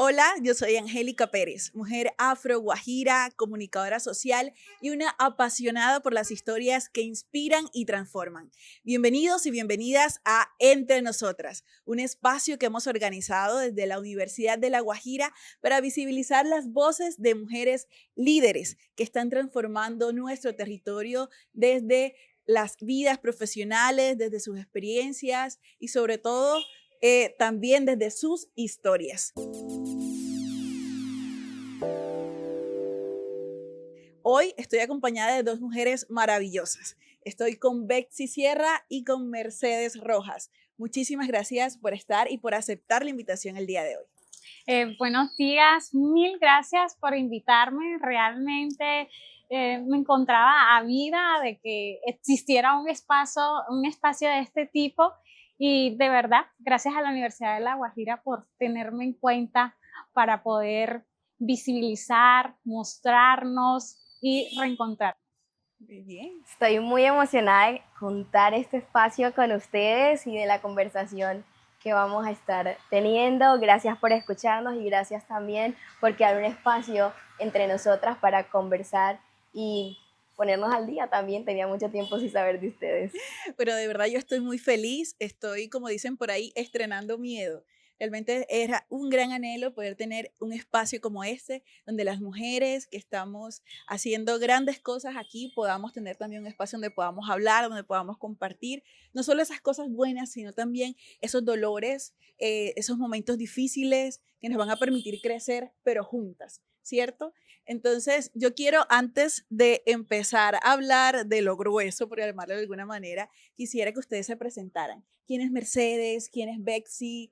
Hola, yo soy Angélica Pérez, mujer afro-guajira, comunicadora social y una apasionada por las historias que inspiran y transforman. Bienvenidos y bienvenidas a Entre Nosotras, un espacio que hemos organizado desde la Universidad de La Guajira para visibilizar las voces de mujeres líderes que están transformando nuestro territorio desde las vidas profesionales, desde sus experiencias y sobre todo también desde sus historias. Hoy estoy acompañada de dos mujeres maravillosas. Estoy con Betsy Sierra y con Mercedes Rojas. Muchísimas gracias por estar y por aceptar la invitación el día de hoy. Buenos días, mil gracias por invitarme. Realmente me encontraba ávida de que existiera un espacio de este tipo y de verdad, gracias a la Universidad de La Guajira por tenerme en cuenta para poder visibilizar, mostrarnos y reencontrar. Muy bien. Estoy muy emocionada de contar este espacio con ustedes y de la conversación que vamos a estar teniendo. Gracias por escucharnos y gracias también por crear un espacio entre nosotras para conversar y ponernos al día también. Tenía mucho tiempo sin saber de ustedes. Pero de verdad yo estoy muy feliz. Estoy, como dicen por ahí, estrenando miedo. Realmente era un gran anhelo poder tener un espacio como este, donde las mujeres que estamos haciendo grandes cosas aquí podamos tener también un espacio donde podamos hablar, donde podamos compartir, no solo esas cosas buenas, sino también esos dolores, esos momentos difíciles que nos van a permitir crecer, pero juntas, ¿cierto? Entonces, yo quiero, antes de empezar a hablar de lo grueso, por llamarlo de alguna manera, quisiera que ustedes se presentaran. ¿Quién es Mercedes? ¿Quién es Betsy?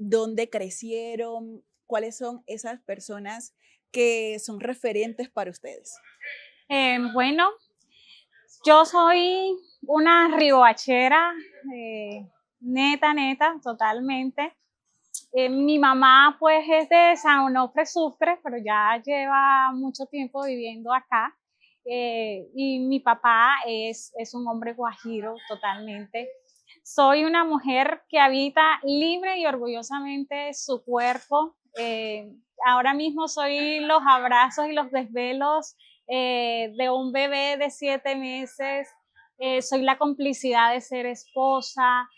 ¿Dónde crecieron? ¿Cuáles son esas personas que son referentes para ustedes? Bueno, yo soy una riohachera, neta, totalmente. Mi mamá pues es de San Onofre Sucre, pero ya lleva mucho tiempo viviendo acá. Y mi papá es un hombre guajiro totalmente. Soy una mujer que habita libre y orgullosamente su cuerpo. Ahora mismo soy los abrazos y los desvelos de un bebé de 7 meses. Soy la complicidad de ser esposa.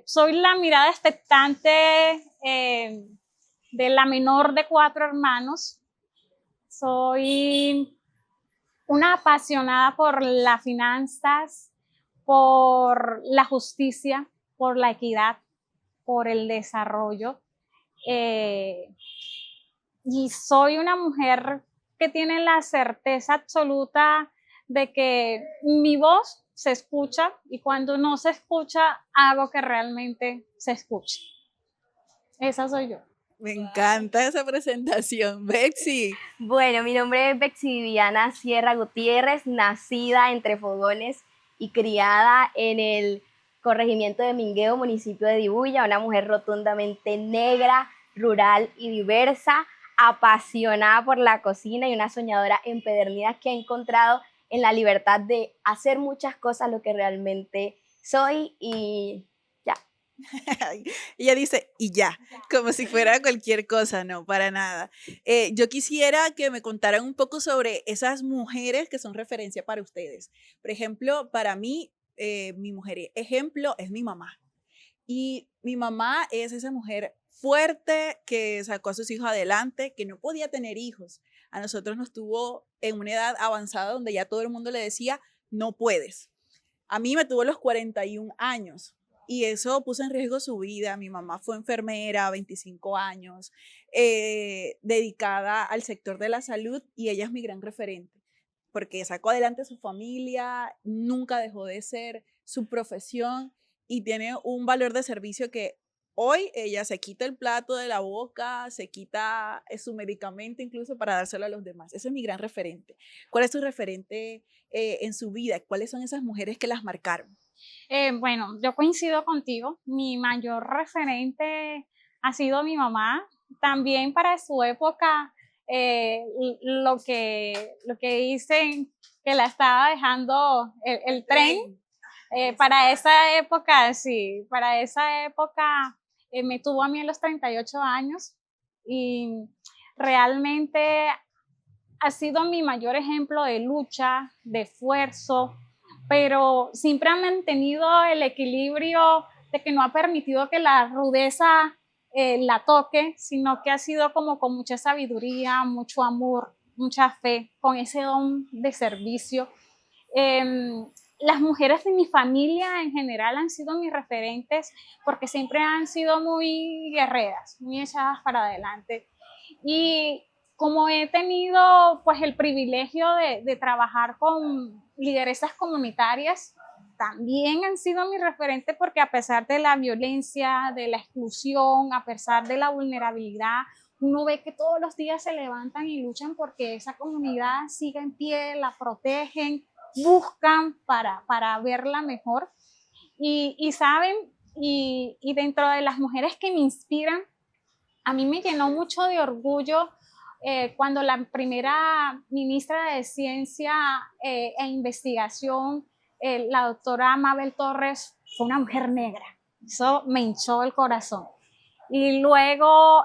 Soy la mirada expectante de la menor de 4 hermanos. Soy una apasionada por las finanzas, por la justicia, por la equidad, por el desarrollo. Eh, y soy una mujer que tiene la certeza absoluta de que mi voz se escucha y cuando no se escucha, hago que realmente se escuche. Esa soy yo. Me encanta esa presentación, Betsy. Bueno, mi nombre es Betsy Viviana Sierra Gutiérrez, nacida entre Fogones y criada en el corregimiento de Mingueo, municipio de Dibuya, una mujer rotundamente negra, rural y diversa, apasionada por la cocina y una soñadora empedernida que ha encontrado en la libertad de hacer muchas cosas lo que realmente soy y ya. Ella dice, y ya, como si fuera cualquier cosa, no, para nada. Yo quisiera que me contaran un poco sobre esas mujeres que son referencia para ustedes. Por ejemplo, para mí, mi mujer ejemplo es mi mamá. Y mi mamá es esa mujer fuerte que sacó a sus hijos adelante, que no podía tener hijos. A nosotros nos tuvo en una edad avanzada donde ya todo el mundo le decía, no puedes. A mí me tuvo a los 41 años y eso puso en riesgo su vida. Mi mamá fue enfermera, 25 años, dedicada al sector de la salud y ella es mi gran referente porque sacó adelante a su familia, nunca dejó de ser su profesión y tiene un valor de servicio que hoy ella se quita el plato de la boca, se quita su medicamento incluso para dárselo a los demás. Ese es mi gran referente. ¿Cuál es tu referente en su vida? ¿Cuáles son esas mujeres que las marcaron? Bueno, yo coincido contigo. Mi mayor referente ha sido mi mamá. También para su época, lo que dicen que la estaba dejando el tren. Para esa época, sí, para esa época me tuvo a mí a los 38 años. y realmente ha sido mi mayor ejemplo de lucha, de esfuerzo, pero siempre ha mantenido el equilibrio de que no ha permitido que la rudeza la toque, sino que ha sido como con mucha sabiduría, mucho amor, mucha fe, con ese don de servicio. Las mujeres de mi familia en general han sido mis referentes porque siempre han sido muy guerreras, muy echadas para adelante. Y como he tenido pues el privilegio de trabajar con lideresas comunitarias, también han sido mi referente porque a pesar de la violencia, de la exclusión, a pesar de la vulnerabilidad, uno ve que todos los días se levantan y luchan porque esa comunidad siga en pie, la protegen, buscan para verla mejor. Y saben, y dentro de las mujeres que me inspiran, a mí me llenó mucho de orgullo cuando la primera ministra de Ciencia e Investigación, la doctora Mabel Torres, fue una mujer negra. Eso me hinchó el corazón. Y luego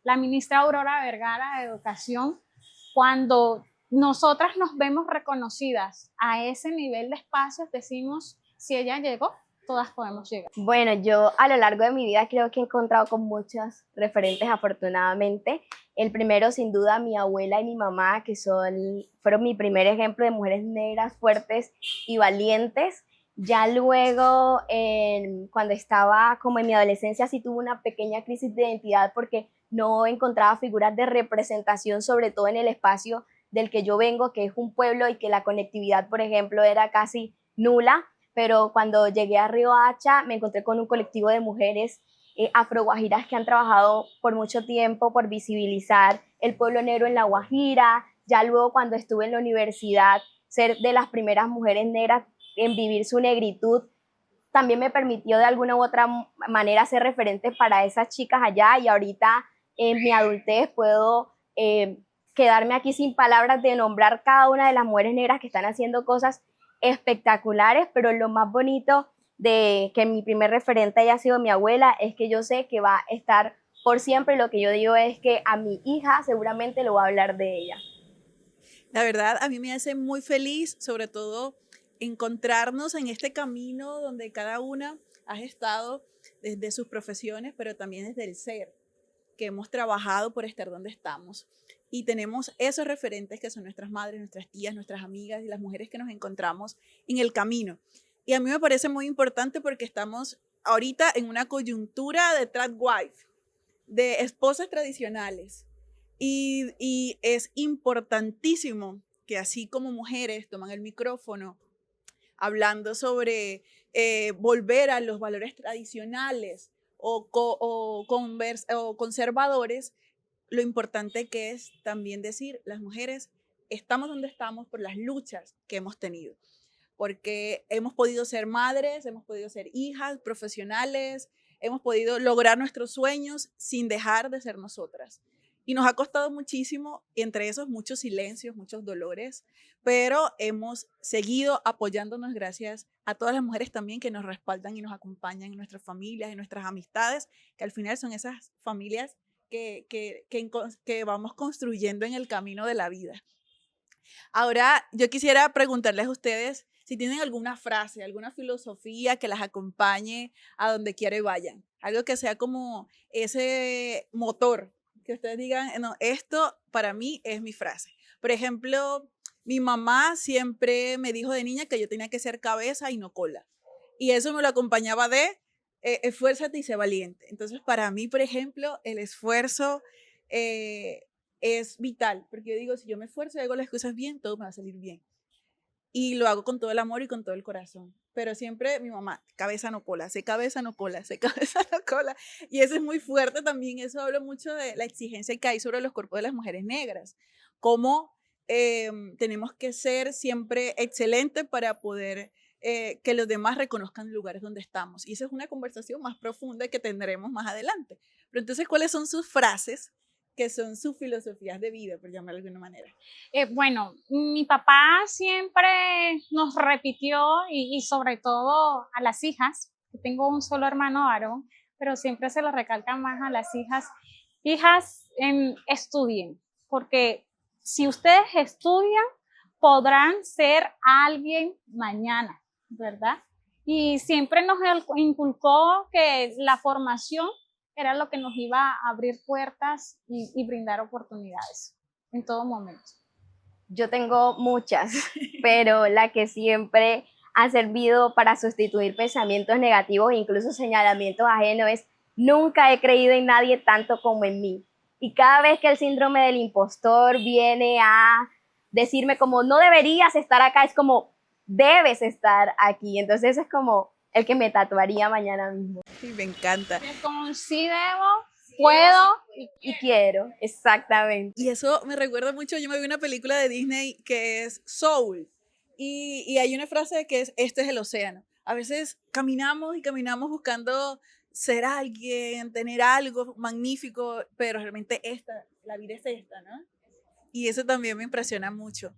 la ministra Aurora Vergara de Educación, cuando nosotras nos vemos reconocidas a ese nivel de espacios, decimos, si ella llegó, todas podemos llegar. Bueno, yo a lo largo de mi vida creo que he encontrado con muchos referentes afortunadamente. El primero, sin duda, mi abuela y mi mamá, que fueron mi primer ejemplo de mujeres negras fuertes y valientes. Ya luego, cuando estaba como en mi adolescencia, sí tuve una pequeña crisis de identidad porque no encontraba figuras de representación, sobre todo en el espacio del que yo vengo, que es un pueblo y que la conectividad, por ejemplo, era casi nula. Pero cuando llegué a Riohacha me encontré con un colectivo de mujeres afroguajiras que han trabajado por mucho tiempo por visibilizar el pueblo negro en La Guajira. Ya luego cuando estuve en la universidad, ser de las primeras mujeres negras en vivir su negritud también me permitió de alguna u otra manera ser referente para esas chicas allá, y ahorita en mi adultez puedo quedarme aquí sin palabras de nombrar cada una de las mujeres negras que están haciendo cosas espectaculares, pero lo más bonito de que mi primer referente haya sido mi abuela es que yo sé que va a estar por siempre. Lo que yo digo es que a mi hija seguramente lo va a hablar de ella. La verdad, a mí me hace muy feliz, sobre todo, encontrarnos en este camino donde cada una ha estado desde sus profesiones, pero también desde el ser, que hemos trabajado por estar donde estamos. Y tenemos esos referentes que son nuestras madres, nuestras tías, nuestras amigas y las mujeres que nos encontramos en el camino. Y a mí me parece muy importante porque estamos ahorita en una coyuntura de tradwife, de esposas tradicionales. Y es importantísimo que así como mujeres toman el micrófono hablando sobre volver a los valores tradicionales o conservadores, lo importante que es también decir, las mujeres estamos donde estamos por las luchas que hemos tenido, porque hemos podido ser madres, hemos podido ser hijas, profesionales, hemos podido lograr nuestros sueños sin dejar de ser nosotras. Y nos ha costado muchísimo, entre esos muchos silencios, muchos dolores, pero hemos seguido apoyándonos gracias a todas las mujeres también que nos respaldan y nos acompañan en nuestras familias, en nuestras amistades, que al final son esas familias que vamos construyendo en el camino de la vida. Ahora, yo quisiera preguntarles a ustedes si tienen alguna frase, alguna filosofía que las acompañe a donde quiera y vayan. Algo que sea como ese motor, que ustedes digan, no, esto para mí es mi frase. Por ejemplo, mi mamá siempre me dijo de niña que yo tenía que ser cabeza y no cola. Y eso me lo acompañaba de esfuérzate y sé valiente. Entonces, para mí, por ejemplo, el esfuerzo es vital, porque yo digo, si yo me esfuerzo y hago las cosas bien, todo me va a salir bien. Y lo hago con todo el amor y con todo el corazón. Pero siempre mi mamá, cabeza no cola, sé cabeza no cola, sé cabeza no cola. Y eso es muy fuerte también, eso habla mucho de la exigencia que hay sobre los cuerpos de las mujeres negras. Cómo tenemos que ser siempre excelentes para poder que los demás reconozcan los lugares donde estamos. Y esa es una conversación más profunda que tendremos más adelante. Pero entonces, ¿cuáles son sus frases que son sus filosofías de vida, por llamarlo de alguna manera? Bueno, mi papá siempre nos repitió, y sobre todo a las hijas, que tengo un solo hermano varón, pero siempre se lo recalcan más a las hijas, hijas, estudien, porque si ustedes estudian, podrán ser alguien mañana, ¿verdad? Y siempre nos inculcó que la formación era lo que nos iba a abrir puertas y brindar oportunidades en todo momento. Yo tengo muchas, pero la que siempre ha servido para sustituir pensamientos negativos e incluso señalamientos ajenos es: nunca he creído en nadie tanto como en mí. Y cada vez que el síndrome del impostor viene a decirme como no deberías estar acá, es como debes estar aquí. Entonces es como el que me tatuaría mañana mismo. Sí, me encanta. Como sí debo, puedo Y quiero, exactamente. Y eso me recuerda mucho, yo me vi una película de Disney que es Soul, y hay una frase que es: este es el océano. A veces caminamos y caminamos buscando ser alguien, tener algo magnífico, pero realmente la vida es esta, ¿no? Y eso también me impresiona mucho.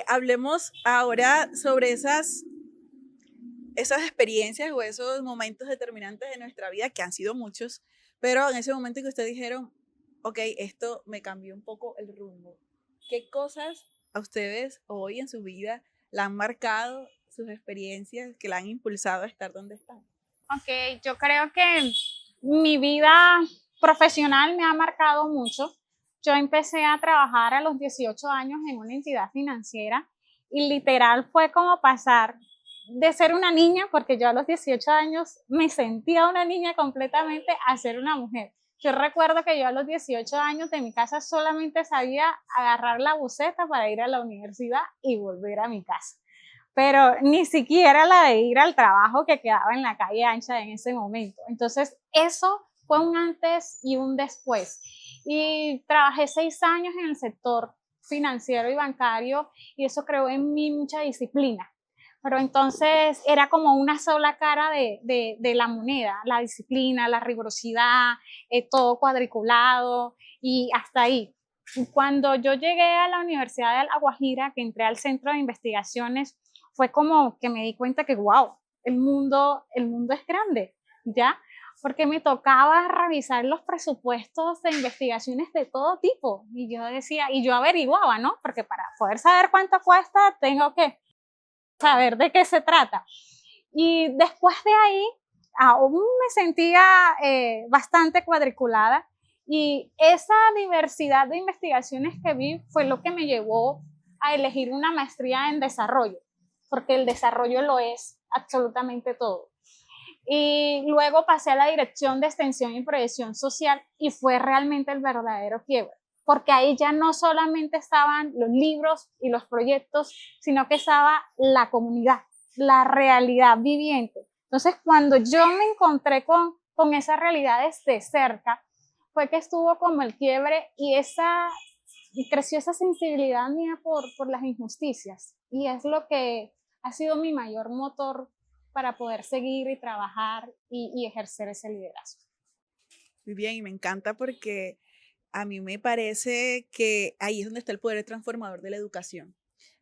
Hablemos ahora sobre esas experiencias o esos momentos determinantes de nuestra vida, que han sido muchos, pero en ese momento que ustedes dijeron, ok, esto me cambió un poco el rumbo. ¿Qué cosas a ustedes hoy en su vida la han marcado, sus experiencias que la han impulsado a estar donde están? Ok, yo creo que mi vida profesional me ha marcado mucho. Yo empecé a trabajar a los 18 años en una entidad financiera y literal fue como pasar de ser una niña, porque yo a los 18 años me sentía una niña completamente, a ser una mujer. Yo recuerdo que yo a los 18 años de mi casa solamente sabía agarrar la buseta para ir a la universidad y volver a mi casa, pero ni siquiera la de ir al trabajo que quedaba en la calle ancha en ese momento. Entonces, eso fue un antes y un después. Y trabajé 6 años en el sector financiero y bancario y eso creó en mí mucha disciplina. Pero entonces era como una sola cara de la moneda: la disciplina, la rigurosidad, todo cuadriculado y hasta ahí. Cuando yo llegué a la Universidad de La Guajira, que entré al Centro de Investigaciones, fue como que me di cuenta que, wow, el mundo es grande, ¿ya? Porque me tocaba revisar los presupuestos de investigaciones de todo tipo. Y yo decía, y yo averiguaba, ¿no? Porque para poder saber cuánto cuesta, tengo que saber de qué se trata. Y después de ahí, aún me sentía bastante cuadriculada, y esa diversidad de investigaciones que vi fue lo que me llevó a elegir una maestría en desarrollo, porque el desarrollo lo es absolutamente todo. Y luego pasé a la dirección de extensión y proyección social y fue realmente el verdadero quiebre, porque ahí ya no solamente estaban los libros y los proyectos, sino que estaba la comunidad, la realidad viviente. Entonces, cuando yo me encontré con esas realidades de cerca, fue que estuvo como el quiebre y creció esa sensibilidad mía por las injusticias. Y es lo que ha sido mi mayor motor para poder seguir y trabajar y ejercer ese liderazgo. Muy bien, y me encanta porque a mí me parece que ahí es donde está el poder transformador de la educación.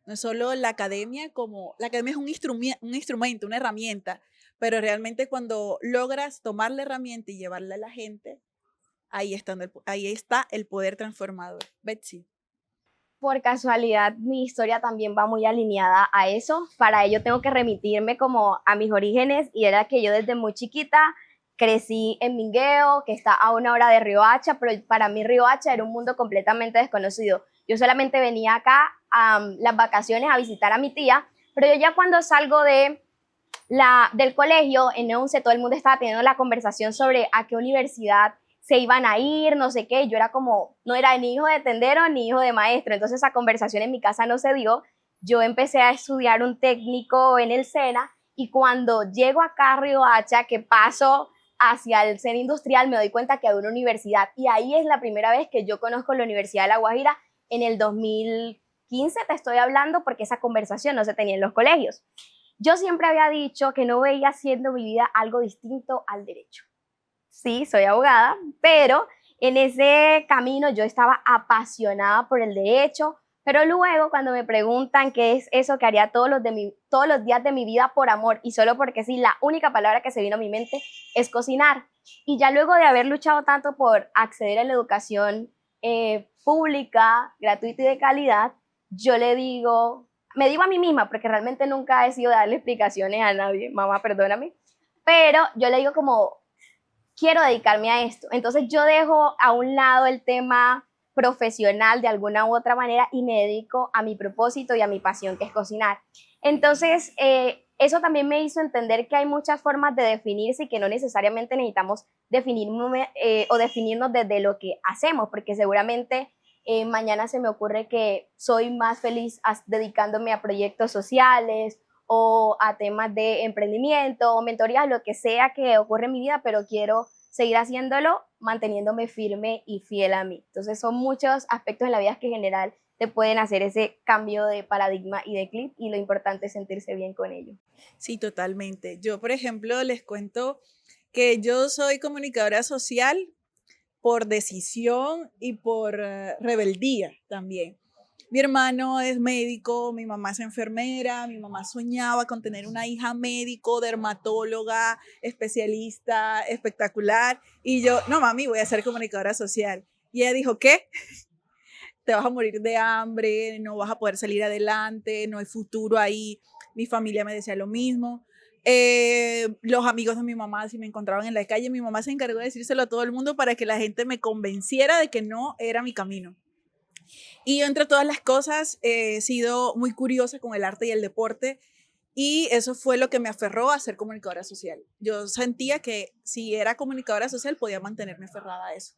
No es solo la academia, como la academia es un instrumento, una herramienta, pero realmente cuando logras tomar la herramienta y llevarla a la gente, ahí está el poder transformador. Betsy. Por casualidad, mi historia también va muy alineada a eso. Para ello tengo que remitirme como a mis orígenes, y era que yo desde muy chiquita crecí en Mingueo, que está a 1 hora de Riohacha, pero para mí Riohacha era un mundo completamente desconocido. Yo solamente venía acá a las vacaciones a visitar a mi tía, pero yo ya cuando salgo del colegio, en 11, todo el mundo estaba teniendo la conversación sobre a qué universidad se iban a ir, no sé qué. Yo era como, no era ni hijo de tendero ni hijo de maestro, entonces esa conversación en mi casa no se dio. Yo empecé a estudiar un técnico en el SENA, y cuando llego acá a Riohacha, que paso hacia el SENA industrial, me doy cuenta que hay una universidad, y ahí es la primera vez que yo conozco la Universidad de La Guajira, en el 2015 te estoy hablando, porque esa conversación no se tenía en los colegios. Yo siempre había dicho que no veía haciendo mi vida algo distinto al derecho. Sí, soy abogada, pero en ese camino yo estaba apasionada por el derecho, pero luego cuando me preguntan qué es eso que haría todos los días de mi vida por amor y solo porque sí, la única palabra que se vino a mi mente es cocinar. Y ya luego de haber luchado tanto por acceder a la educación pública, gratuita y de calidad, yo me digo a mí misma, porque realmente nunca he sido de darle explicaciones a nadie, mamá, perdóname, pero yo le digo como, quiero dedicarme a esto. Entonces yo dejo a un lado el tema profesional de alguna u otra manera y me dedico a mi propósito y a mi pasión, que es cocinar. Entonces, eso también me hizo entender que hay muchas formas de definirse y que no necesariamente necesitamos definirnos desde lo que hacemos, porque seguramente mañana se me ocurre que soy más feliz dedicándome a proyectos sociales o a temas de emprendimiento o mentorías, lo que sea que ocurre en mi vida, pero quiero seguir haciéndolo manteniéndome firme y fiel a mí. Entonces son muchos aspectos en la vida que en general te pueden hacer ese cambio de paradigma y de clip, y lo importante es sentirse bien con ello. Sí, totalmente. Yo, por ejemplo, les cuento que yo soy comunicadora social por decisión y por rebeldía también. Mi hermano es médico, mi mamá es enfermera, mi mamá soñaba con tener una hija médico, dermatóloga, especialista, espectacular. Y yo, no mami, voy a ser comunicadora social. Y ella dijo, ¿qué? Te vas a morir de hambre, no vas a poder salir adelante, no hay futuro ahí. Mi familia me decía lo mismo. Los amigos de mi mamá, si me encontraban en la calle, mi mamá se encargó de decírselo a todo el mundo para que la gente me convenciera de que no era mi camino. Y yo, entre todas las cosas, he sido muy curiosa con el arte y el deporte, y eso fue lo que me aferró a ser comunicadora social. Yo sentía que si era comunicadora social podía mantenerme aferrada a eso.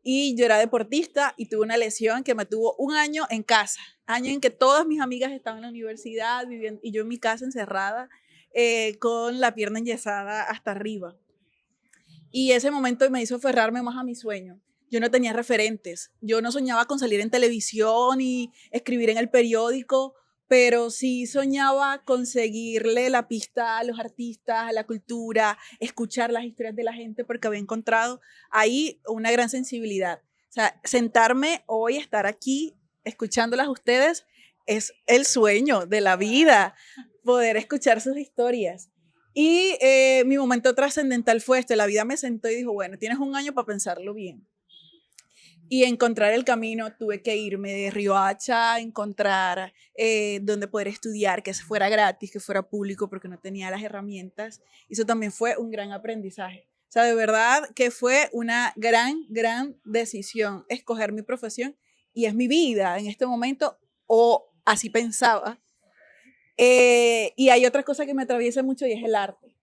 Y yo era deportista y tuve una lesión que me tuvo un año en casa, año en que todas mis amigas estaban en la universidad viviendo, y yo en mi casa encerrada con la pierna enyesada hasta arriba. Y ese momento me hizo aferrarme más a mi sueño. Yo no tenía referentes, yo no soñaba con salir en televisión y escribir en el periódico, pero sí soñaba con seguirle la pista a los artistas, a la cultura, escuchar las historias de la gente, porque había encontrado ahí una gran sensibilidad. O sea, sentarme hoy, estar aquí escuchándolas a ustedes, es el sueño de la vida, poder escuchar sus historias. Y mi momento trascendental fue este, la vida me sentó y dijo, bueno, tienes un año para pensarlo bien. Y encontrar el camino, tuve que irme de Riohacha, encontrar dónde poder estudiar, que fuera gratis, que fuera público, porque no tenía las herramientas. Eso también fue un gran aprendizaje. O sea, de verdad que fue una gran, gran decisión escoger mi profesión, y es mi vida en este momento, o así pensaba. Y hay otra cosa que me atraviesa mucho y es el arte.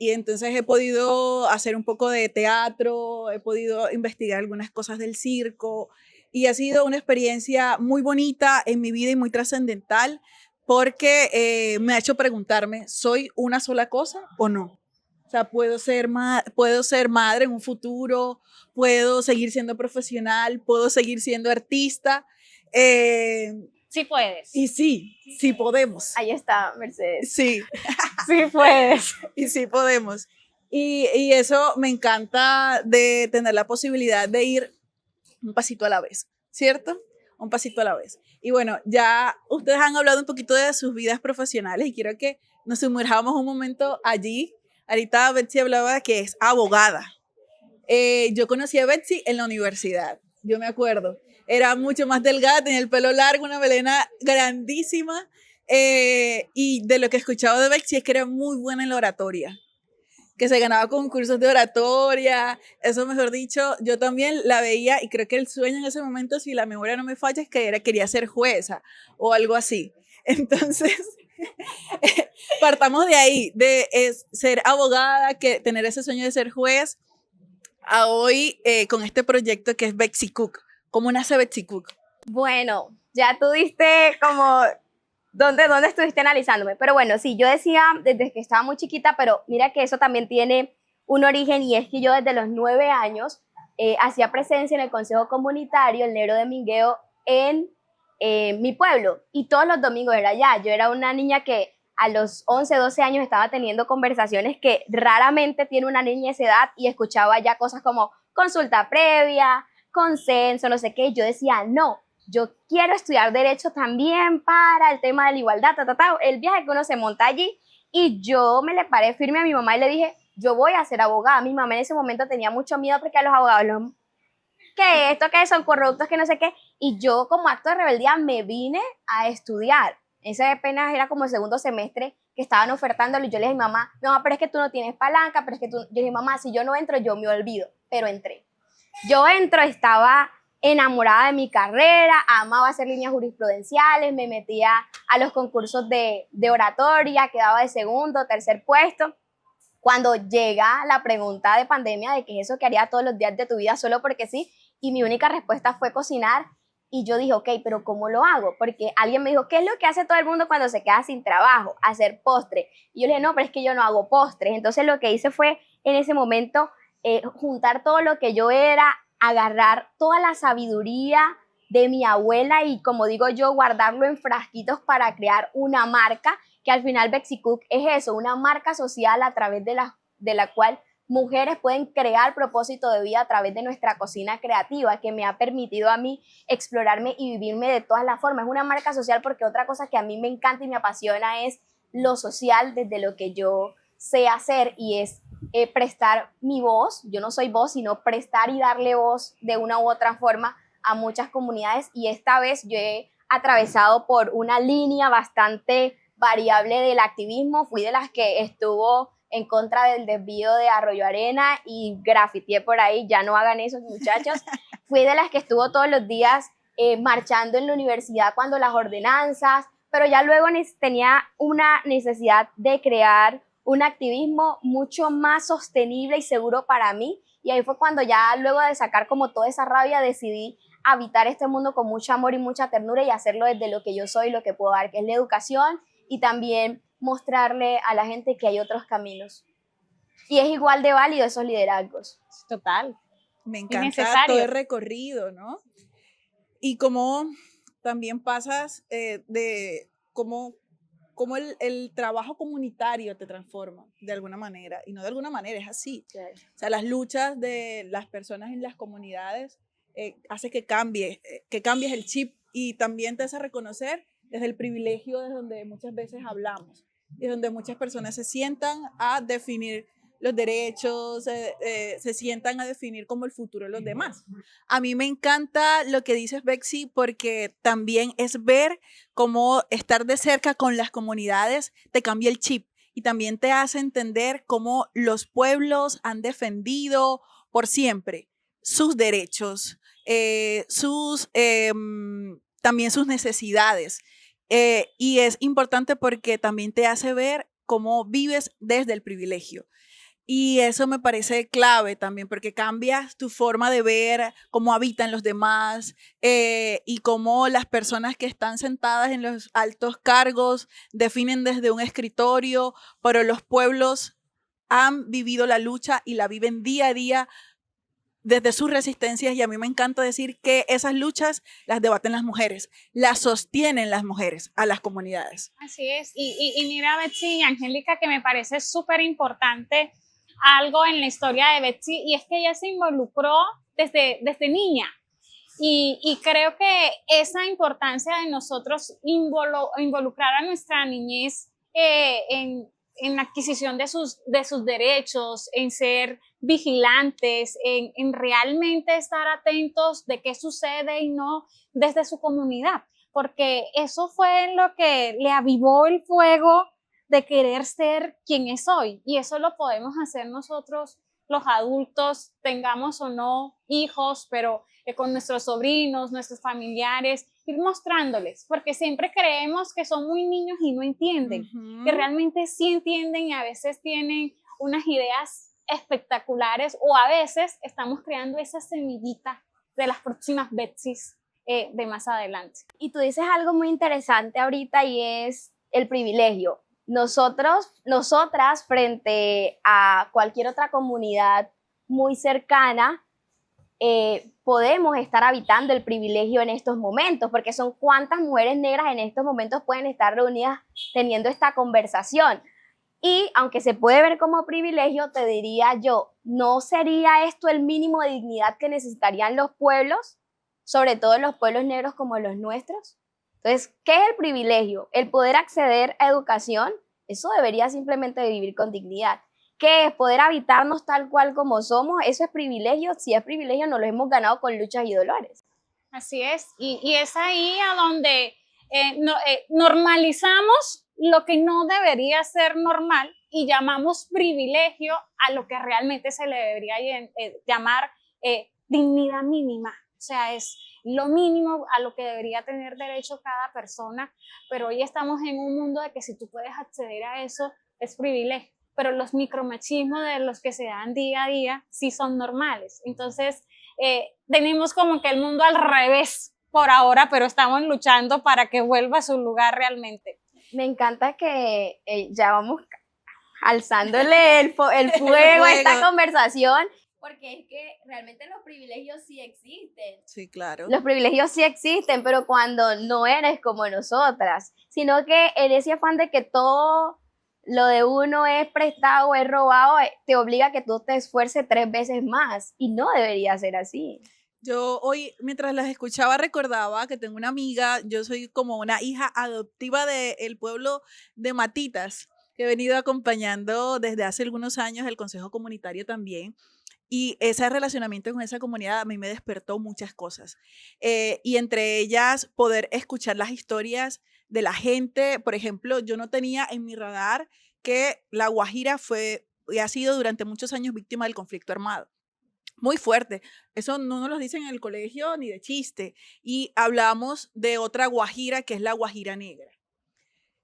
Y entonces he podido hacer un poco de teatro, he podido investigar algunas cosas del circo, y ha sido una experiencia muy bonita en mi vida y muy trascendental, porque me ha hecho preguntarme, ¿soy una sola cosa o no? O sea, puedo ser madre en un futuro, puedo seguir siendo profesional, puedo seguir siendo artista. Sí puedes. Y sí podemos. Ahí está, Mercedes. Sí. Sí puedes. Y sí podemos. Y eso me encanta, de tener la posibilidad de ir un pasito a la vez, ¿cierto? Un pasito a la vez. Y bueno, ya ustedes han hablado un poquito de sus vidas profesionales y quiero que nos sumerjamos un momento allí. Ahorita Betsy hablaba de que es abogada. Yo conocí a Betsy en la universidad, yo me acuerdo. Era mucho más delgada, tenía el pelo largo, una melena grandísima. Y de lo que he escuchado de Betsy es que era muy buena en la oratoria, que se ganaba concursos de oratoria. Eso, mejor dicho, yo también la veía, y creo que el sueño en ese momento, si la memoria no me falla, es que quería ser jueza o algo así. Entonces, partamos de ahí, de ser abogada, que tener ese sueño de ser juez, a hoy con este proyecto que es Betsy Cook. ¿Cómo nace Betsy Cook? Bueno, ya tú diste como dónde estuviste analizándome. Pero bueno, sí, yo decía desde que estaba muy chiquita, pero mira que eso también tiene un origen, y es que yo desde los 9 años hacía presencia en el Consejo Comunitario, el Negro de Mingueo, en mi pueblo. Y todos los domingos era allá. Yo era una niña que a los 11, 12 años estaba teniendo conversaciones que raramente tiene una niña de esa edad, y escuchaba ya cosas como consulta previa, consenso, no sé qué. Yo decía, no, yo quiero estudiar Derecho también para el tema de la igualdad, el viaje que uno se monta allí. Y yo me le paré firme a mi mamá y le dije, yo voy a ser abogada. Mi mamá en ese momento tenía mucho miedo porque a los abogados, ¿qué esto? ¿Qué son corruptos? Que no sé qué. Y yo como acto de rebeldía me vine a estudiar. Ese apenas era como el segundo semestre que estaban ofertándolo y yo le dije a mi mamá, no, pero es que tú no tienes palanca, pero es que tú... Yo le dije, mamá, si yo no entro, yo me olvido. Pero entré. Yo entro, estaba enamorada de mi carrera, amaba hacer líneas jurisprudenciales, me metía a los concursos de oratoria, quedaba de segundo, tercer puesto. Cuando llega la pregunta de pandemia de qué es eso que haría todos los días de tu vida solo porque sí, y mi única respuesta fue cocinar, y yo dije, ok, pero ¿cómo lo hago? Porque alguien me dijo, ¿qué es lo que hace todo el mundo cuando se queda sin trabajo? Hacer postre. Y yo le dije, no, pero es que yo no hago postres. Entonces lo que hice fue, en ese momento, juntar todo lo que yo era, agarrar toda la sabiduría de mi abuela y, como digo yo, guardarlo en frasquitos para crear una marca, que al final Betsy Cook es eso, una marca social a través de la cual mujeres pueden crear propósito de vida a través de nuestra cocina creativa, que me ha permitido a mí explorarme y vivirme de todas las formas. Es una marca social porque otra cosa que a mí me encanta y me apasiona es lo social desde lo que yo sé hacer, y es prestar mi voz. Yo no soy voz, sino prestar y darle voz de una u otra forma a muchas comunidades, y esta vez yo he atravesado por una línea bastante variable del activismo. Fui de las que estuvo en contra del desvío de Arroyo Arena y grafiteé por ahí, ya no hagan eso, muchachos. Fui de las que estuvo todos los días marchando en la universidad cuando las ordenanzas, pero ya luego tenía una necesidad de crear un activismo mucho más sostenible y seguro para mí, y ahí fue cuando ya luego de sacar como toda esa rabia decidí habitar este mundo con mucho amor y mucha ternura y hacerlo desde lo que yo soy, lo que puedo dar, que es la educación, y también mostrarle a la gente que hay otros caminos. Y es igual de válido esos liderazgos. Total. Me Y encanta necesario. todo el recorrido, ¿no? Y cómo también pasas de cómo el trabajo comunitario te transforma de alguna manera, y no de alguna manera, es así. Claro. O sea, las luchas de las personas en las comunidades hace que cambies el chip, y también te hace reconocer desde el privilegio de donde muchas veces hablamos, y donde muchas personas se sientan a definir los derechos, se sientan a definir como el futuro de los demás. A mí me encanta lo que dices, Betsy, porque también es ver cómo estar de cerca con las comunidades te cambia el chip, y también te hace entender cómo los pueblos han defendido por siempre sus derechos, también sus necesidades. Y es importante porque también te hace ver cómo vives desde el privilegio. Y eso me parece clave también, porque cambias tu forma de ver cómo habitan los demás, y cómo las personas que están sentadas en los altos cargos definen desde un escritorio, pero los pueblos han vivido la lucha y la viven día a día desde sus resistencias, y a mí me encanta decir que esas luchas las debaten las mujeres, las sostienen las mujeres a las comunidades. Así es. Y mira, Betsy y Angélica, que me parece súper importante algo en la historia de Betsy, y es que ella se involucró desde niña. Y creo que esa importancia de nosotros involucrar a nuestra niñez en la adquisición de sus derechos, en ser vigilantes, en realmente estar atentos de qué sucede y no desde su comunidad, porque eso fue lo que le avivó el fuego de querer ser quien es hoy, y eso lo podemos hacer nosotros los adultos, tengamos o no hijos, pero con nuestros sobrinos, nuestros familiares, ir mostrándoles, porque siempre creemos que son muy niños y no entienden, que realmente sí entienden, y a veces tienen unas ideas espectaculares, o a veces estamos creando esa semillita de las próximas Betsys de más adelante. Y tú dices algo muy interesante ahorita, y es el privilegio. Nosotras, frente a cualquier otra comunidad muy cercana, podemos estar habitando el privilegio en estos momentos, porque son cuántas mujeres negras en estos momentos pueden estar reunidas teniendo esta conversación. Y aunque se puede ver como privilegio, te diría yo, ¿no sería esto el mínimo de dignidad que necesitarían los pueblos, sobre todo los pueblos negros como los nuestros? Entonces, ¿qué es el privilegio? El poder acceder a educación, eso debería simplemente vivir con dignidad. ¿Qué es? Poder habitarnos tal cual como somos. Eso es privilegio. Si es privilegio, nos lo hemos ganado con luchas y dolores. Así es, y es ahí a donde normalizamos lo que no debería ser normal y llamamos privilegio a lo que realmente se le debería llamar dignidad mínima. O sea, es lo mínimo a lo que debería tener derecho cada persona, pero hoy estamos en un mundo de que si tú puedes acceder a eso, es privilegio, pero los micromachismos de los que se dan día a día sí son normales. Entonces, tenemos como que el mundo al revés por ahora, pero estamos luchando para que vuelva a su lugar realmente. Me encanta que ya vamos alzándole el fuego a esta conversación, porque es que realmente los privilegios sí existen. Sí, claro. Los privilegios sí existen, pero cuando no eres como nosotras, sino que en ese afán de que todo lo de uno es prestado, es robado, te obliga a que tú te esfuerces 3 veces más, y no debería ser así. Yo hoy, mientras las escuchaba, recordaba que tengo una amiga, yo soy como una hija adoptiva del pueblo de Matitas, que he venido acompañando desde hace algunos años el Consejo Comunitario también. Y ese relacionamiento con esa comunidad a mí me despertó muchas cosas. Y entre ellas, poder escuchar las historias de la gente. Por ejemplo, yo no tenía en mi radar que La Guajira fue y ha sido durante muchos años víctima del conflicto armado. Muy fuerte. Eso no nos lo dicen en el colegio ni de chiste. Y hablamos de otra Guajira que es la Guajira Negra.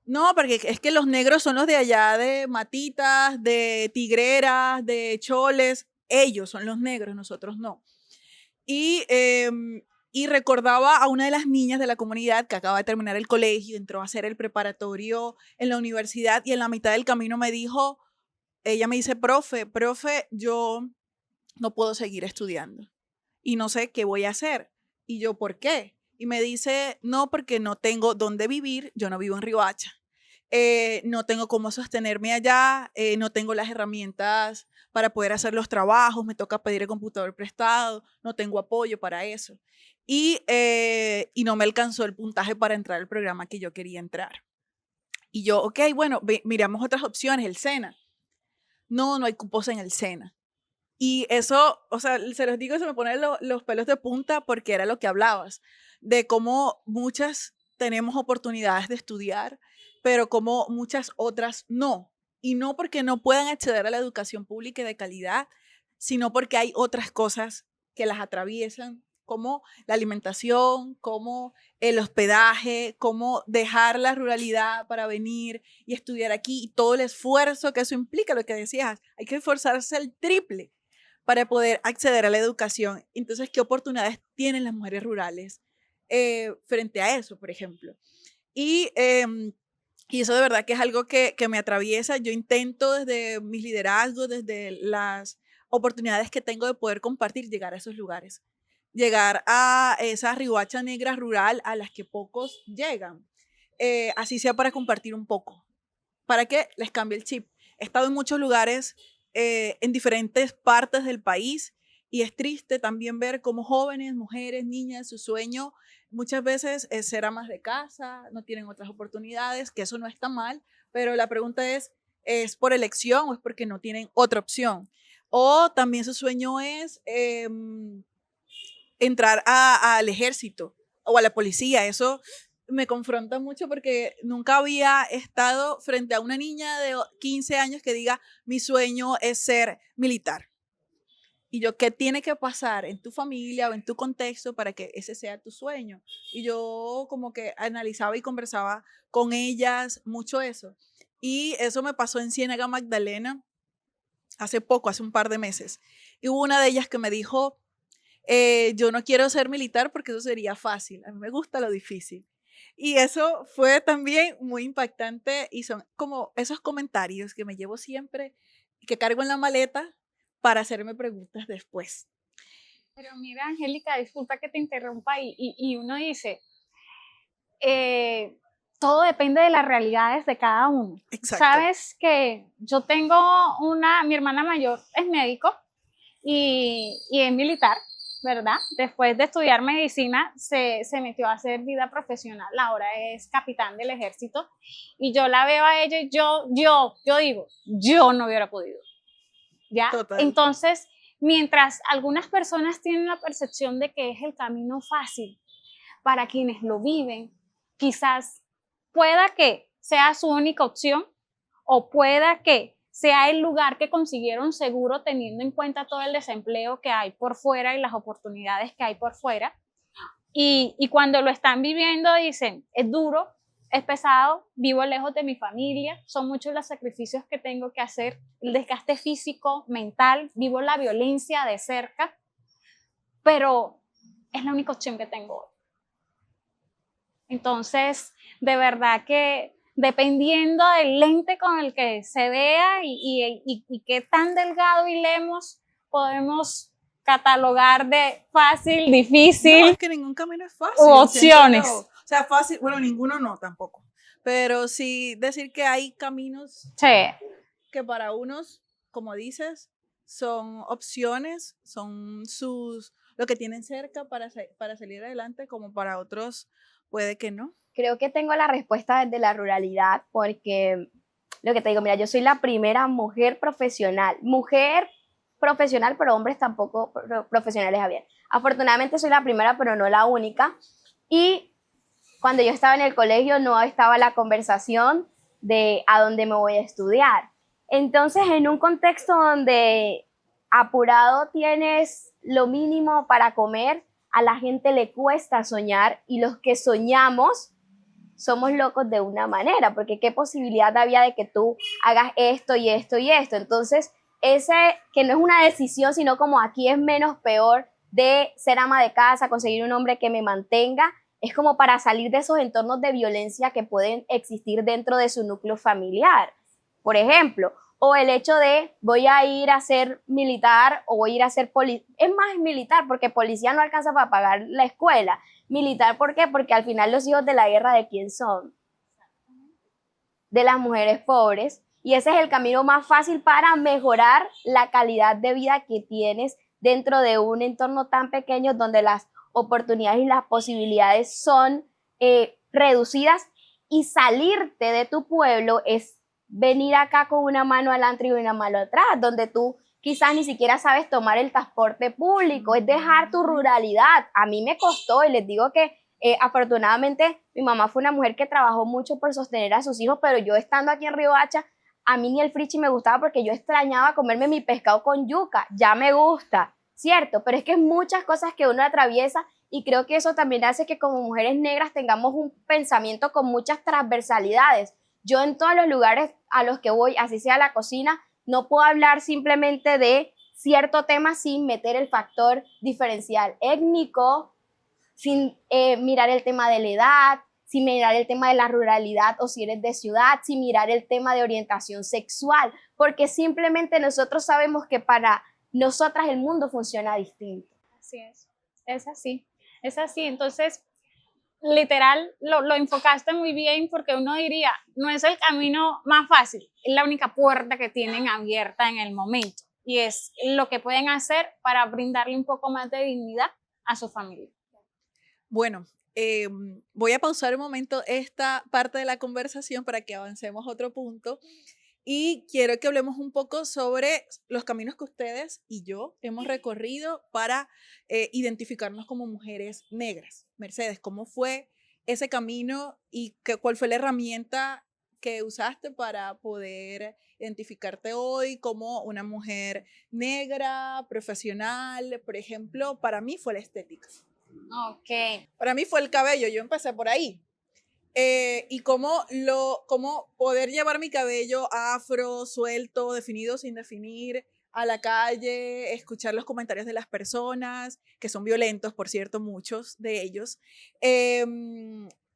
No, porque es que los negros son los de allá de Matitas, de Tigreras, de Choles. Ellos son los negros, nosotros no. Y recordaba a una de las niñas de la comunidad que acaba de terminar el colegio, entró a hacer el preparatorio en la universidad y en la mitad del camino me dijo, ella me dice, profe, yo no puedo seguir estudiando y no sé qué voy a hacer. Y yo, ¿por qué? Y me dice, no, porque no tengo dónde vivir, yo no vivo en Riohacha. No tengo cómo sostenerme allá, no tengo las herramientas para poder hacer los trabajos, me toca pedir el computador prestado, no tengo apoyo para eso. Y no me alcanzó el puntaje para entrar al programa que yo quería entrar. Y yo, ok, bueno, miramos otras opciones, el SENA. No hay cupos en el SENA. Y eso, o sea, se los digo, se me ponen los pelos de punta porque era lo que hablabas, de cómo muchas tenemos oportunidades de estudiar, pero como muchas otras no. Y no porque no puedan acceder a la educación pública y de calidad, sino porque hay otras cosas que las atraviesan, como la alimentación, como el hospedaje, como dejar la ruralidad para venir y estudiar aquí y todo el esfuerzo que eso implica, lo que decías, hay que esforzarse el triple para poder acceder a la educación. Entonces, ¿qué oportunidades tienen las mujeres rurales frente a eso, por ejemplo? Y eso de verdad que es algo que me atraviesa. Yo intento desde mis liderazgos, desde las oportunidades que tengo de poder compartir, llegar a esos lugares. Llegar a esa Riohacha negra rural a las que pocos llegan. Así sea para compartir un poco. Para que les cambie el chip. He estado en muchos lugares, en diferentes partes del país, y es triste también ver cómo jóvenes, mujeres, niñas, su sueño muchas veces es ser amas de casa, no tienen otras oportunidades, que eso no está mal, pero la pregunta ¿es por elección o es porque no tienen otra opción? O también su sueño es entrar al ejército o a la policía. Eso me confronta mucho porque nunca había estado frente a una niña de 15 años que diga, mi sueño es ser militar. Y yo, ¿qué tiene que pasar en tu familia o en tu contexto para que ese sea tu sueño? Y yo como que analizaba y conversaba con ellas mucho eso. Y eso me pasó en Ciénaga Magdalena hace poco, hace un par de meses. Y hubo una de ellas que me dijo, yo no quiero ser militar porque eso sería fácil. A mí me gusta lo difícil. Y eso fue también muy impactante y son como esos comentarios que me llevo siempre, que cargo en la maleta para hacerme preguntas después. Pero mira, Angélica, disculpa que te interrumpa y uno dice, todo depende de las realidades de cada uno. Exacto. Sabes que yo tengo mi hermana mayor es médico y es militar, ¿verdad? Después de estudiar medicina se metió a hacer vida profesional, ahora es capitán del ejército y yo la veo a ella y yo digo, yo no hubiera podido. ¿ya? Total. Entonces, mientras algunas personas tienen la percepción de que es el camino fácil, para quienes lo viven, quizás pueda que sea su única opción o pueda que sea el lugar que consiguieron seguro teniendo en cuenta todo el desempleo que hay por fuera y las oportunidades que hay por fuera. Y cuando lo están viviendo dicen, es duro, es pesado, vivo lejos de mi familia, son muchos los sacrificios que tengo que hacer, el desgaste físico, mental, vivo la violencia de cerca, pero es la única opción que tengo hoy. Entonces, de verdad que dependiendo del lente con el que se vea y qué tan delgado hilemos, podemos catalogar de fácil, No, difícil es que ningún camino es fácil, u siento opciones. yo. O sea, fácil, bueno, ninguno no tampoco. Pero sí decir que hay caminos Sí, que para unos, como dices, son opciones, son lo que tienen cerca para salir adelante, como para otros puede que no. Creo que tengo la respuesta desde la ruralidad, porque lo que te digo, mira, yo soy la primera mujer profesional, pero hombres tampoco profesionales había. Afortunadamente soy la primera, pero no la única. Y cuando yo estaba en el colegio no estaba la conversación de a dónde me voy a estudiar. Entonces, en un contexto donde apurado tienes lo mínimo para comer, a la gente le cuesta soñar y los que soñamos somos locos de una manera, porque qué posibilidad había de que tú hagas esto y esto y esto. Entonces, ese que no es una decisión, sino como aquí es menos peor de ser ama de casa, conseguir un hombre que me mantenga, es como para salir de esos entornos de violencia que pueden existir dentro de su núcleo familiar. Por ejemplo, o el hecho de voy a ir a ser militar o voy a ir a ser policía. Es más militar porque policía no alcanza para pagar la escuela. Militar, ¿por qué? Porque al final los hijos de la guerra, ¿de quién son? De las mujeres pobres. Y ese es el camino más fácil para mejorar la calidad de vida que tienes dentro de un entorno tan pequeño donde las oportunidades y las posibilidades son reducidas, y salirte de tu pueblo es venir acá con una mano adelante y una mano atrás, donde tú quizás ni siquiera sabes tomar el transporte público, es dejar tu ruralidad. A mí me costó y les digo que afortunadamente mi mamá fue una mujer que trabajó mucho por sostener a sus hijos, pero yo estando aquí en Riohacha, a mí ni el frichi me gustaba porque yo extrañaba comerme mi pescado con yuca, ya me gusta, ¿cierto? Pero es que es muchas cosas que uno atraviesa y creo que eso también hace que como mujeres negras tengamos un pensamiento con muchas transversalidades. Yo en todos los lugares a los que voy, así sea la cocina, no puedo hablar simplemente de cierto tema sin meter el factor diferencial étnico, sin mirar el tema de la edad, sin mirar el tema de la ruralidad o si eres de ciudad, sin mirar el tema de orientación sexual, porque simplemente nosotros sabemos que para nosotras el mundo funciona distinto. así es así, es así. Entonces, literal, lo enfocaste muy bien porque uno diría, no es el camino más fácil, es la única puerta que tienen abierta en el momento y es lo que pueden hacer para brindarle un poco más de dignidad a su familia. Bueno, voy a pausar un momento esta parte de la conversación para que avancemos a otro punto y quiero que hablemos un poco sobre los caminos que ustedes y yo hemos recorrido para identificarnos como mujeres negras. Mercedes, ¿cómo fue ese camino y cuál fue la herramienta que usaste para poder identificarte hoy como una mujer negra, profesional? Por ejemplo, para mí fue la estética. Ok. Para mí fue el cabello, yo empecé por ahí. Y cómo poder llevar mi cabello afro, suelto, definido, sin definir, a la calle, escuchar los comentarios de las personas, que son violentos, por cierto, muchos de ellos.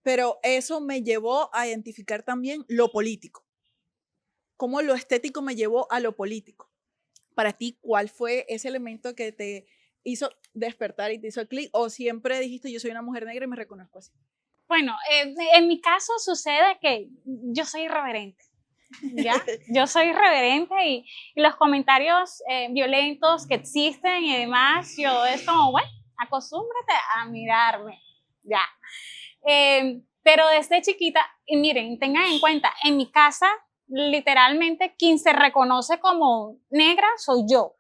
Pero eso me llevó a identificar también lo político, cómo lo estético me llevó a lo político. Para ti, ¿cuál fue ese elemento que te hizo despertar y te hizo clic? ¿O siempre dijiste, yo soy una mujer negra y me reconozco así? Bueno, en mi caso sucede que yo soy irreverente, ¿ya? Yo soy irreverente y los comentarios violentos que existen y demás, yo es como, bueno, acostúmbrate a mirarme, ya. Pero desde chiquita, y miren, tengan en cuenta, en mi casa literalmente quien se reconoce como negra soy yo.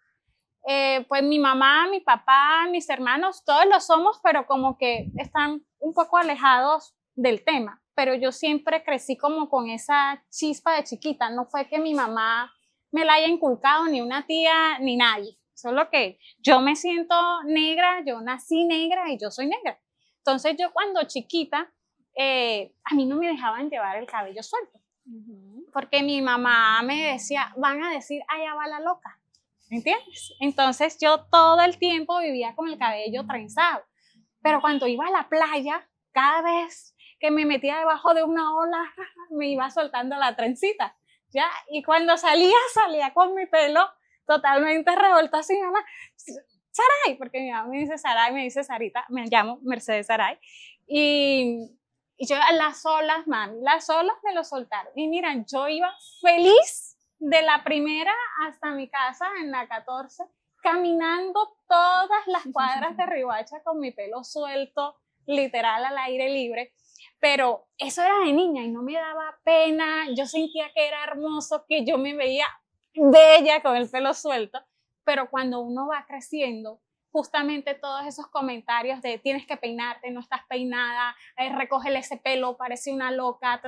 Pues mi mamá, mi papá, mis hermanos, todos lo somos, pero como que están un poco alejados del tema. Pero yo siempre crecí como con esa chispa de chiquita. No fue que mi mamá me la haya inculcado, ni una tía, ni nadie. Solo que yo me siento negra, yo nací negra y yo soy negra. Entonces yo cuando chiquita, a mí no me dejaban llevar el cabello suelto. Porque mi mamá me decía, van a decir, allá va la loca. ¿Me entiendes? Entonces yo todo el tiempo vivía con el cabello trenzado. Pero cuando iba a la playa, cada vez que me metía debajo de una ola, me iba soltando la trencita, ¿ya? Y cuando salía con mi pelo totalmente revuelto así, mi mamá, Saray, porque mi mamá me dice Saray, me dice Sarita, me llamo Mercedes Saray. Y yo, las olas, mami, las olas me lo soltaron. Y mira, yo iba feliz de la primera hasta mi casa en la 14, caminando todas las cuadras de Riohacha con mi pelo suelto, literal al aire libre. Pero eso era de niña y no me daba pena, yo sentía que era hermoso, que yo me veía bella con el pelo suelto. Pero cuando uno va creciendo, justamente todos esos comentarios de tienes que peinarte, no estás peinada, recógele ese pelo, parece una loca,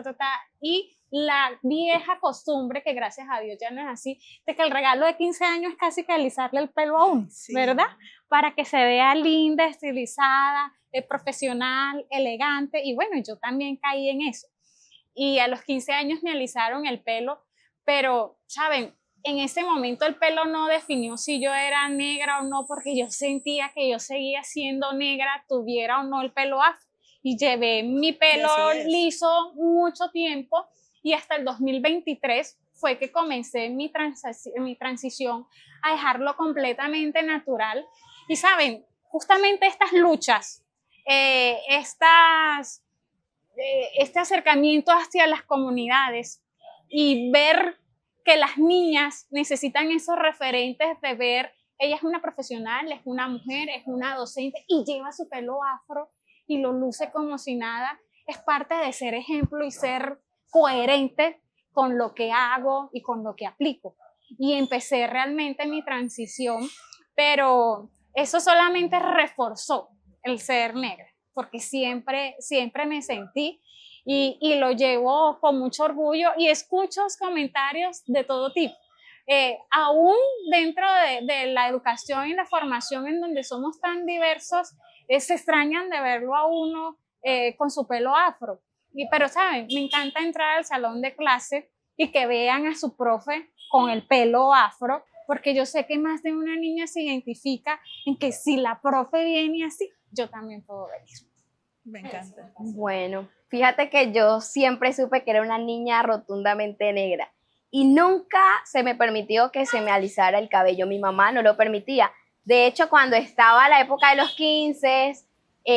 y la vieja costumbre, que gracias a Dios ya no es así, de que el regalo de 15 años es casi que alisarle el pelo a uno, sí, ¿verdad? Para que se vea linda, estilizada, profesional, elegante, y bueno, yo también caí en eso. Y a los 15 años me alisaron el pelo, pero, ¿saben? En ese momento el pelo no definió si yo era negra o no, porque yo sentía que yo seguía siendo negra, tuviera o no el pelo afro. Y llevé mi pelo liso mucho tiempo y hasta el 2023 fue que comencé mi transición a dejarlo completamente natural. Y saben, justamente estas luchas, este acercamiento hacia las comunidades y ver que las niñas necesitan esos referentes de ver, ella es una profesional, es una mujer, es una docente y lleva su pelo afro y lo luce como si nada, es parte de ser ejemplo y ser coherente con lo que hago y con lo que aplico. Y empecé realmente mi transición, pero eso solamente reforzó el ser negra, porque siempre me sentí y lo llevo con mucho orgullo y escucho comentarios de todo tipo. Aún dentro de la educación y la formación en donde somos tan diversos, se extrañan de verlo a uno con su pelo afro. Pero, ¿saben? Me encanta entrar al salón de clase y que vean a su profe con el pelo afro, porque yo sé que más de una niña se identifica en que si la profe viene así, yo también puedo venir. Me encanta. Bueno, fíjate que yo siempre supe que era una niña rotundamente negra y nunca se me permitió que se me alisara el cabello. Mi mamá no lo permitía. De hecho, cuando estaba la época de los 15,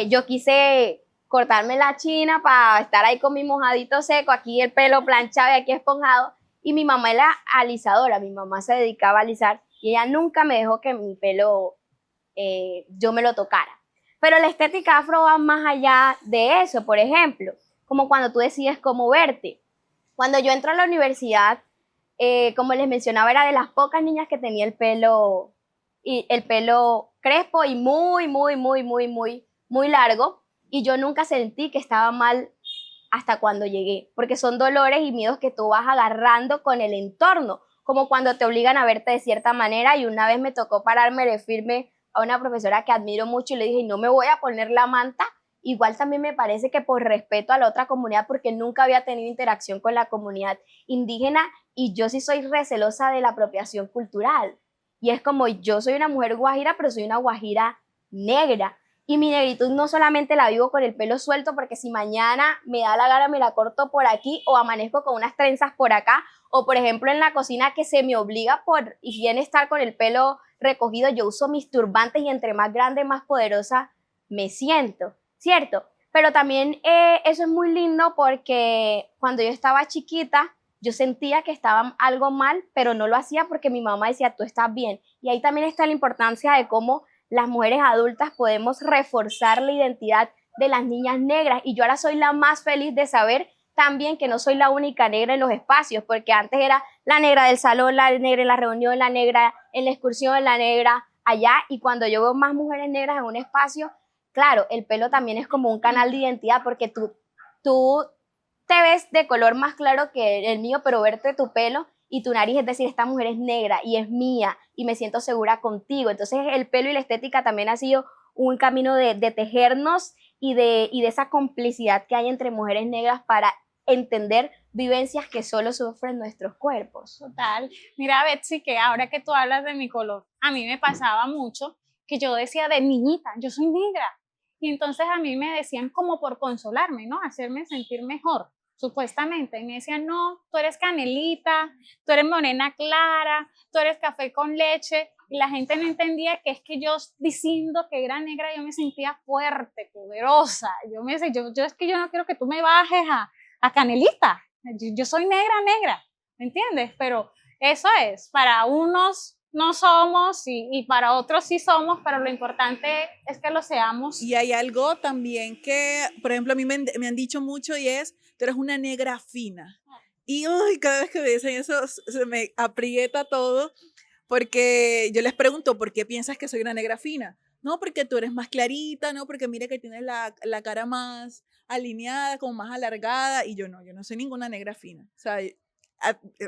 yo quise cortarme la china para estar ahí con mi mojadito seco, aquí el pelo planchado y aquí esponjado. Y mi mamá era alisadora, mi mamá se dedicaba a alisar y ella nunca me dejó que mi pelo yo me lo tocara. Pero la estética afro va más allá de eso, por ejemplo, como cuando tú decides cómo verte. Cuando yo entro a la universidad, como les mencionaba, era de las pocas niñas que tenía el pelo crespo y muy largo, y yo nunca sentí que estaba mal hasta cuando llegué, porque son dolores y miedos que tú vas agarrando con el entorno, como cuando te obligan a verte de cierta manera, y una vez me tocó pararme de firme a una profesora que admiro mucho y le dije, no me voy a poner la manta. Igual también me parece que por respeto a la otra comunidad, porque nunca había tenido interacción con la comunidad indígena y yo sí soy recelosa de la apropiación cultural. Y es como, yo soy una mujer guajira, pero soy una guajira negra. Y mi negritud no solamente la vivo con el pelo suelto, porque si mañana me da la gana me la corto por aquí o amanezco con unas trenzas por acá, o por ejemplo en la cocina que se me obliga por higiene estar con el pelo recogido, yo uso mis turbantes y entre más grande, más poderosa me siento, ¿cierto? Pero también eso es muy lindo porque cuando yo estaba chiquita, yo sentía que estaba algo mal, pero no lo hacía porque mi mamá decía, tú estás bien. Y ahí también está la importancia de cómo las mujeres adultas podemos reforzar la identidad de las niñas negras. Y yo ahora soy la más feliz de saber también que no soy la única negra en los espacios, porque antes era la negra del salón, la negra en la reunión, la negra en la excursión, la negra allá, y cuando yo veo más mujeres negras en un espacio, claro, el pelo también es como un canal de identidad, porque tú te ves de color más claro que el mío, pero verte tu pelo y tu nariz, es decir, esta mujer es negra y es mía y me siento segura contigo. Entonces el pelo y la estética también ha sido un camino de tejernos y de esa complicidad que hay entre mujeres negras para entender vivencias que solo sufren nuestros cuerpos. Total. Mira, Betsy, que ahora que tú hablas de mi color, a mí me pasaba mucho que yo decía de niñita, yo soy negra. Y entonces a mí me decían como por consolarme, ¿no? Hacerme sentir mejor, supuestamente. Y me decían, no, tú eres canelita, tú eres morena clara, tú eres café con leche. Y la gente no entendía que es que yo diciendo que era negra, yo me sentía fuerte, poderosa. Yo me decía, yo es que yo no quiero que tú me bajes a canelita. Yo soy negra, negra, ¿me entiendes? Pero eso es, para unos no somos y para otros sí somos, pero lo importante es que lo seamos. Y hay algo también que, por ejemplo, a mí me han dicho mucho y es, tú eres una negra fina. Y uy, cada vez que me dicen eso se me aprieta todo, porque yo les pregunto, ¿por qué piensas que soy una negra fina? No, porque tú eres más clarita, no, porque mira que tienes la cara más alineada, como más alargada, y yo no soy ninguna negra fina. O sea,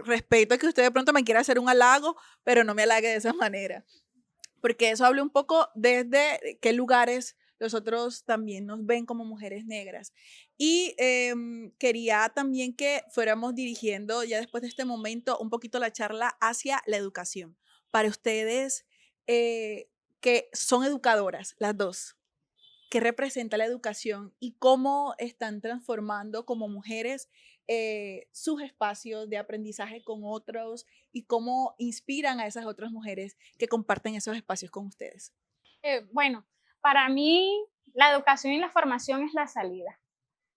respeto que usted de pronto me quiera hacer un halago, pero no me halague de esa manera, porque eso habla un poco desde qué lugares los otros también nos ven como mujeres negras. Y quería también que fuéramos dirigiendo ya después de este momento un poquito la charla hacia la educación. Para ustedes que son educadoras, las dos, ¿qué representa la educación y cómo están transformando como mujeres sus espacios de aprendizaje con otros y cómo inspiran a esas otras mujeres que comparten esos espacios con ustedes? Bueno, para mí la educación y la formación es la salida.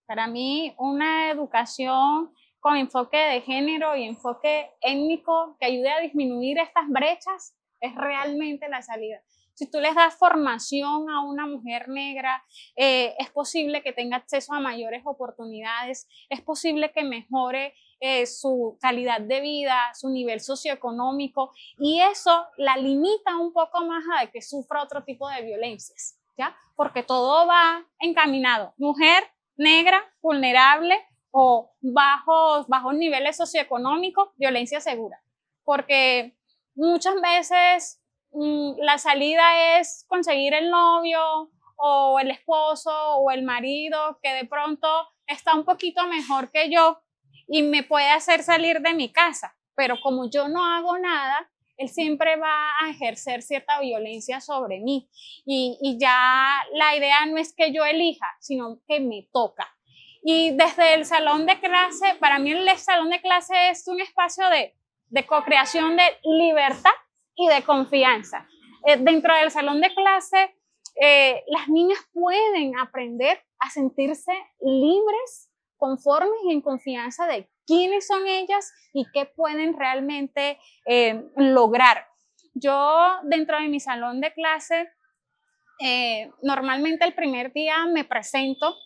Para mí una educación con enfoque de género y enfoque étnico que ayude a disminuir estas brechas es realmente la salida. Si tú les das formación a una mujer negra, es posible que tenga acceso a mayores oportunidades, es posible que mejore su calidad de vida, su nivel socioeconómico, y eso la limita un poco más a que sufra otro tipo de violencias, ¿ya? Porque todo va encaminado. Mujer negra, vulnerable o bajos niveles socioeconómicos, violencia segura. Porque muchas veces la salida es conseguir el novio o el esposo o el marido que de pronto está un poquito mejor que yo y me puede hacer salir de mi casa, pero como yo no hago nada, él siempre va a ejercer cierta violencia sobre mí y ya la idea no es que yo elija, sino que me toca. Y desde el salón de clase, para mí el salón de clase es un espacio de co-creación de libertad y de confianza. Dentro del salón de clase, las niñas pueden aprender a sentirse libres, conformes y en confianza de quiénes son ellas y qué pueden realmente lograr. Yo dentro de mi salón de clase, normalmente el primer día me presento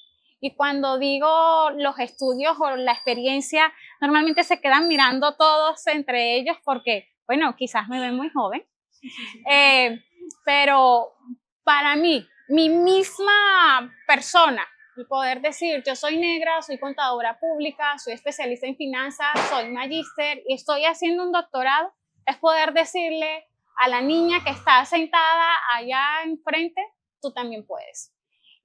y cuando digo los estudios o la experiencia, normalmente se quedan mirando todos entre ellos porque, bueno, quizás me ven muy joven, pero para mí, mi misma persona, el poder decir, yo soy negra, soy contadora pública, soy especialista en finanzas, soy magíster y estoy haciendo un doctorado, es poder decirle a la niña que está sentada allá enfrente, tú también puedes.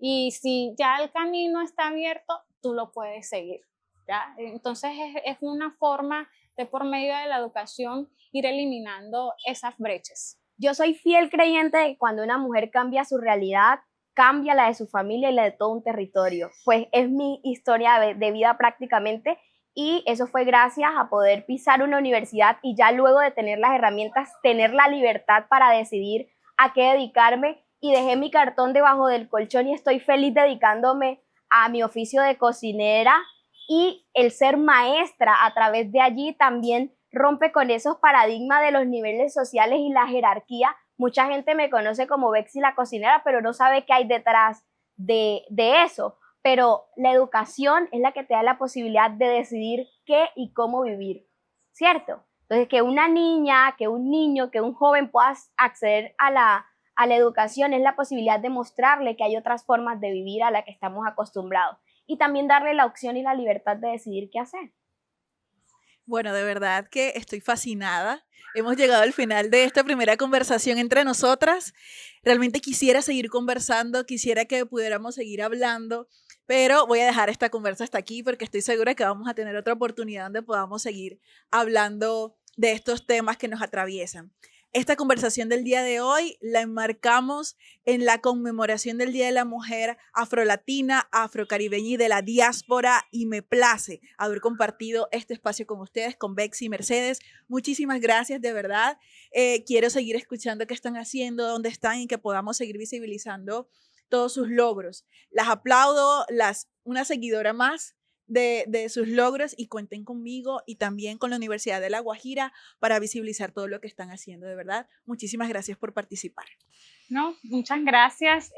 Y si ya el camino está abierto, tú lo puedes seguir, ¿ya? Entonces es una forma de, por medio de la educación, ir eliminando esas brechas. Yo soy fiel creyente de que cuando una mujer cambia su realidad, cambia la de su familia y la de todo un territorio. Pues es mi historia de vida prácticamente, y eso fue gracias a poder pisar una universidad y ya luego de tener las herramientas, tener la libertad para decidir a qué dedicarme, y dejé mi cartón debajo del colchón y estoy feliz dedicándome a mi oficio de cocinera, y el ser maestra a través de allí también rompe con esos paradigmas de los niveles sociales y la jerarquía. Mucha gente me conoce como Betsy la cocinera, pero no sabe qué hay detrás de eso. pero la educación es la que te da la posibilidad de decidir qué y cómo vivir, ¿cierto? Entonces, que una niña, que un niño, que un joven pueda acceder a la educación es la posibilidad de mostrarle que hay otras formas de vivir a la que estamos acostumbrados y también darle la opción y la libertad de decidir qué hacer. Bueno, de verdad que estoy fascinada. Hemos llegado al final de esta primera conversación entre nosotras. Realmente quisiera seguir conversando, quisiera que pudiéramos seguir hablando, pero voy a dejar esta conversa hasta aquí porque estoy segura que vamos a tener otra oportunidad donde podamos seguir hablando de estos temas que nos atraviesan. Esta conversación del día de hoy la enmarcamos en la conmemoración del Día de la Mujer afrolatina, afrocaribeña y de la diáspora, y me place haber compartido este espacio con ustedes, con Bexy y Mercedes. Muchísimas gracias, de verdad. Quiero seguir escuchando qué están haciendo, dónde están y que podamos seguir visibilizando todos sus logros. Las aplaudo, una seguidora más de sus logros, y cuenten conmigo y también con la Universidad de La Guajira para visibilizar todo lo que están haciendo, de verdad. Muchísimas gracias por participar. No, muchas gracias.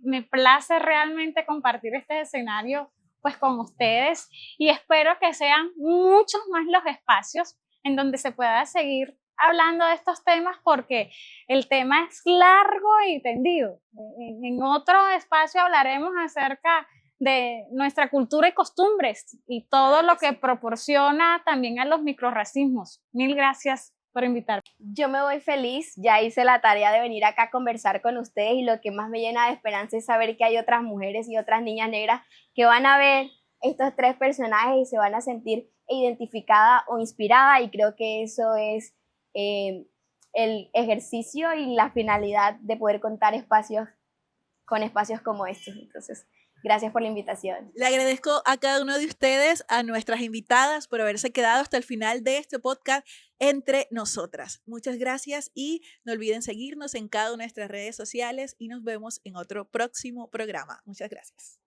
Me place realmente compartir este escenario pues con ustedes y espero que sean muchos más los espacios en donde se pueda seguir hablando de estos temas porque el tema es largo y tendido. En otro espacio hablaremos acerca de nuestra cultura y costumbres y todo lo que proporciona también a los microrracismos. Mil gracias por invitarme. Yo me voy feliz, ya hice la tarea de venir acá a conversar con ustedes y lo que más me llena de esperanza es saber que hay otras mujeres y otras niñas negras que van a ver estos tres personajes y se van a sentir identificada o inspirada, y creo que eso es el ejercicio y la finalidad de poder contar espacios con espacios como estos. Entonces, gracias por la invitación. Le agradezco a cada uno de ustedes, a nuestras invitadas, por haberse quedado hasta el final de este podcast entre nosotras. Muchas gracias y no olviden seguirnos en cada una de nuestras redes sociales y nos vemos en otro próximo programa. Muchas gracias.